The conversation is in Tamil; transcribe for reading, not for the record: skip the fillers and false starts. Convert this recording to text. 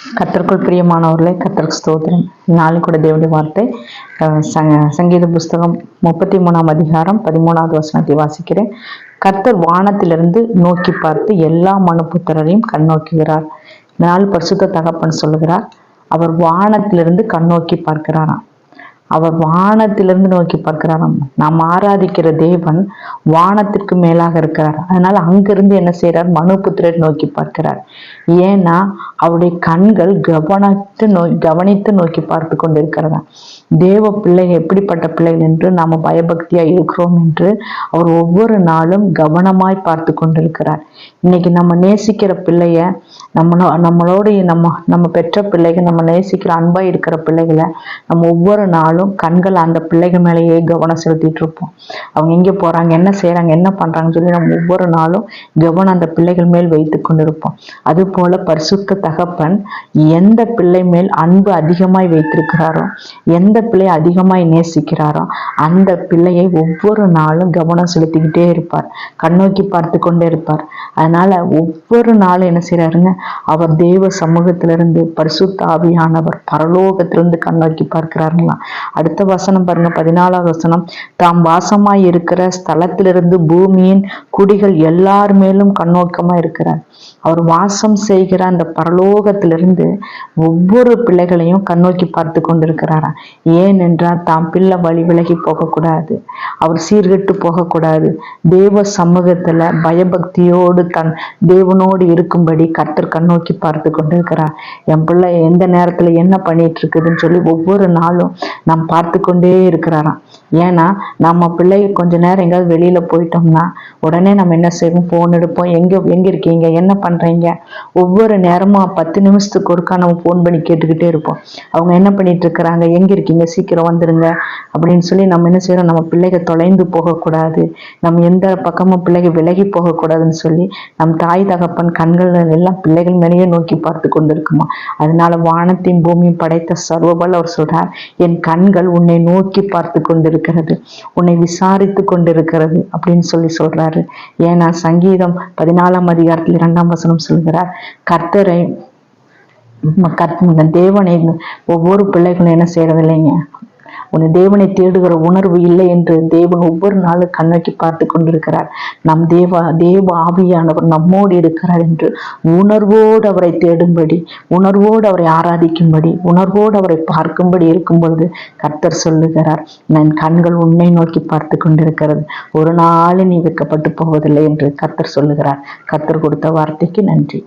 கர்த்தருக்குள் பிரியமானவர்களே, கர்த்தருக்கு ஸ்தோத்திரம். நாளும் கூட தேவனுடைய வார்த்தை சங்கீத புஸ்தகம் 33 அதிகாரம் 13வது வசனத்தை வாசிக்கிறேன். கர்த்தர் வானத்திலிருந்து நோக்கி பார்த்து எல்லா மனுபுத்திரரையும் கண்ணோக்குகிறார். இந்த நாள் பரிசுத்த தகப்பன் சொல்லுகிறார், அவர் வானத்திலிருந்து கண்ணோக்கி பார்க்கிறாராம். அவர் வானத்திலிருந்து நோக்கி பார்க்கிறாராம். நாம் ஆராதிக்கிற தேவன் வானத்திற்கு மேலாக இருக்கிறார். அதனால அங்கிருந்து என்ன செய்யறார்? மனுபுத்திரர் நோக்கி பார்க்கிறார். ஏன்னா அவருடைய கண்கள் கவனித்து நோக்கி பார்த்து கொண்டிருக்கிறதா. தேவ பிள்ளைகள் எப்படிப்பட்ட பிள்ளைகள் என்று நாம பயபக்தியா இருக்கிறோம் என்று அவர் ஒவ்வொரு நாளும் கவனமாய் பார்த்து கொண்டிருக்கிறார். இன்னைக்கு நம்ம நேசிக்கிற பிள்ளைய நம்மளோடைய நம்ம பெற்ற பிள்ளைகள், நம்ம நேசிக்கிற அன்பா இருக்கிற பிள்ளைகளை நம்ம ஒவ்வொரு நாளும் கண்கள் அந்த பிள்ளைகள் மேலேயே கவனம் செலுத்திட்டு இருப்போம். அவங்க எங்க போறாங்க, என்ன செய்யறாங்க, என்ன பண்றாங்கன்னு சொல்லி நம்ம ஒவ்வொரு நாளும் கவனம் அந்த பிள்ளைகள் மேல் வைத்து கொண்டிருப்போம். அது போல பரிசுத்த தகப்பன் எந்த பிள்ளை மேல் அன்பு அதிகமாய் வைத்திருக்கிறாரோ, எந்த பிள்ளை அதிகமாய் நேசிக்கிறாரோ அந்த பிள்ளையை ஒவ்வொரு நாளும் கவனம் செலுத்திக்கிட்டே இருப்பார், கண்ணோக்கி பார்த்து கொண்டே இருப்பார். அதனால ஒவ்வொரு நாளும் என்ன செய்யறாருங்க, அவர் தேவ சமூகத்திலிருந்து பரிசுத்த ஆவியானவர் பரலோகத்திலிருந்து கண்ணோக்கி பார்க்கிறாருங்களாம். அடுத்த வசனம் பாருங்க, 14வது வசனம், தாம் வாசமாய் இருக்கிற ஸ்தலத்திலிருந்து பூமியின் குடிகள் எல்லார் மேலும் கண்ணோக்கமா இருக்கிறார். அவர் வாசம் செய்கிற அந்த பரலோகத்திலிருந்து ஒவ்வொரு பிள்ளைகளையும் கண்ணோக்கி பார்த்து கொண்டிருக்கிறாராம். ஏனென்றால் தாம் பிள்ளை வழி விலகி போகக்கூடாது, அவர் சீர்கெட்டு போகக்கூடாது. தேவ சமூகத்துல பயபக்தியோடு தன் தேவனோடு இருக்கும்படி கர்த்தர் கண்ணோக்கி பார்த்து கொண்டிருக்கிறார். என் பிள்ளை எந்த நேரத்துல என்ன பண்ணிட்டு இருக்குதுன்னு சொல்லி ஒவ்வொரு நாளும் நாம் பார்த்து கொண்டே இருக்கிறாராம். ஏன்னா நம்ம பிள்ளைங்க கொஞ்ச நேரம் எங்கேயாவது வெளியில போயிட்டோம்னா உடனே நம்ம என்ன செய்வோம்? போன் எடுப்போம். எங்க இருக்கீங்க, என்ன பண்றீங்க? ஒவ்வொரு நேரமும் 10 நிமிஷத்துக்கு ஒருக்கா நம்ம போன் பண்ணி கேட்டுக்கிட்டே இருப்போம். அவங்க என்ன பண்ணிட்டு இருக்கிறாங்க, எங்க இருக்கீங்க, சீக்கிரம் வந்துருங்க அப்படின்னு சொல்லி நம்ம என்ன செய்யறோம்? நம்ம பிள்ளைங்க தொலைந்து போகக்கூடாது, நம்ம எந்த பக்கமும் பிள்ளைங்க விலகி போகக்கூடாதுன்னு சொல்லி நம் தாய் தகப்பன் கண்கள் எல்லாம் பிள்ளைகள் மேலேயே நோக்கி பார்த்து கொண்டிருக்குமா. அதனால வானத்தையும் பூமியும் படைத்த சர்வபல அவர் சொல்றார், என் கண்கள் உன்னை நோக்கி பார்த்து கொண்டிருக்கிறது, உன்னை விசாரித்து கொண்டிருக்கிறது அப்படின்னு சொல்லி சொல்றாரு. ஏன்னா சங்கீதம் 14ஆம் அதிகாரத்தில் 2ஆம் வசனம் சொல்கிறார், கர்த்தரை தேவனை ஒவ்வொரு பிள்ளைகளும் என்ன செய்யறது இல்லைங்க, உன்னை தேவனை தேடுகிற உணர்வு இல்லை என்று தேவன் ஒவ்வொரு நாளும் கண்ணோக்கி பார்த்து கொண்டிருக்கிறார். நம் தேவ ஆவியானவர் நம்மோடு இருக்கிறார் என்று உணர்வோடு அவரை தேடும்படி, உணர்வோடு அவரை ஆராதிக்கும்படி, உணர்வோடு அவரை பார்க்கும்படி இருக்கும் பொழுது கர்த்தர் சொல்லுகிறார், என் கண்கள் உன்னை நோக்கி பார்த்து கொண்டிருக்கிறது, ஒரு நாள் நீ வெட்கப்பட்டு போவதில்லை என்று கர்த்தர் சொல்லுகிறார். கர்த்தர் கொடுத்த வார்த்தைக்கு நன்றி.